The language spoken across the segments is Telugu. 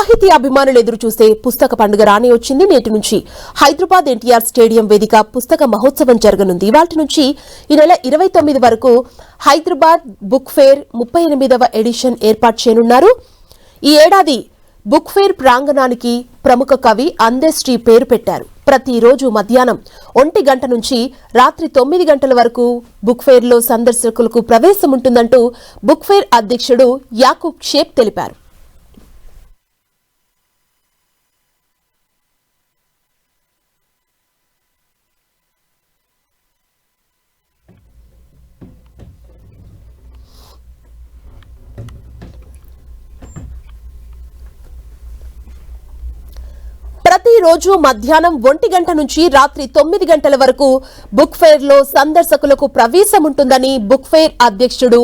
సాహితీ అభిమానులు ఎదురు చూసే పుస్తక పండుగ రానే వచ్చింది. నేటి నుంచి హైదరాబాద్ ఎన్టీఆర్ స్టేడియం వేదిక పుస్తక మహోత్సవం జరగనుంది. ఇవాల్టి నుంచి ఈ నెల 29 వరకు హైదరాబాద్ బుక్ ఫేర్ 38వ ఎడిషన్ ఏర్పాటు చేయనున్నారు. ఈ ఏడాది బుక్ ఫేర్ ప్రాంగణానికి ప్రముఖ కవి అందెశ్రీ పేరు పెట్టారు. ప్రతిరోజు మధ్యాహ్నం 1 గంట నుంచి రాత్రి 9 గంటల వరకు బుక్ ఫేర్ లో సందర్శకులకు ప్రవేశం ఉంటుందంటూ బుక్ ఫేర్ అధ్యక్షుడు యాకూబ్ షేక్ తెలిపారు. ప్రతిరోజు మధ్యాహ్నం 1 గంట నుంచి రాత్రి 9 గంటల వరకు బుక్ ఫేర్ లో సందర్శకులకు ప్రవేశం ఉంటుందని బుక్ ఫేర్ అధ్యక్షుడు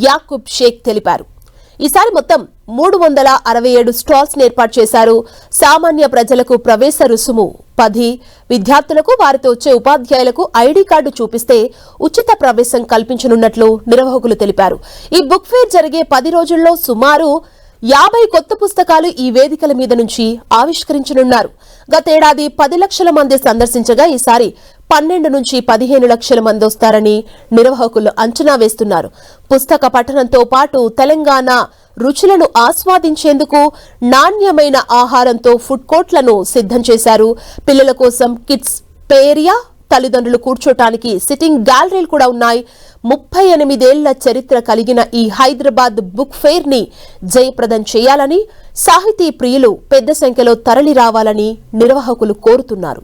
యాకూబ్ షేక్ తెలిపారు. ఈసారి మొత్తం 367 స్టాల్స్ ఏర్పాటు చేశారు. సామాన్య ప్రజలకు ప్రవేశ రుసుము 10, విద్యార్థులకు వారితో వచ్చే ఉపాధ్యాయులకు ఐడి కార్డు చూపిస్తే ఉచిత ప్రవేశం కల్పించనున్నట్లు నిర్వాహకులు తెలిపారు. ఈ బుక్ ఫేర్ జరిగే 10 రోజుల్లో సుమారు 50 కొత్త పుస్తకాలు ఈ వేదికల మీద నుంచి ఆవిష్కరించనున్నారు. గతేడాది 10 లక్షల మంది సందర్శించగా ఈసారి 12 నుంచి 15 లక్షల మంది వస్తారని నిర్వాహకులు అంచనా వేస్తున్నారు. పుస్తక పఠనంతో పాటు తెలంగాణ రుచులను ఆస్వాదించేందుకు నాణ్యమైన ఆహారంతో ఫుడ్ కోర్ట్లను సిద్ధం చేశారు. పిల్లల కోసం కిడ్స్ ప్లే ఏరియా, తల్లిదండ్రులు కూర్చోటానికి సిట్టింగ్ గ్యాలరీలు కూడా ఉన్నాయి. 38 ఏళ్ల చరిత్ర కలిగిన ఈ హైదరాబాద్ బుక్ ఫేర్ ని జయప్రదం చేయాలని, సాహితీ ప్రియులు పెద్ద సంఖ్యలో తరలి రావాలని నిర్వాహకులు కోరుతున్నారు.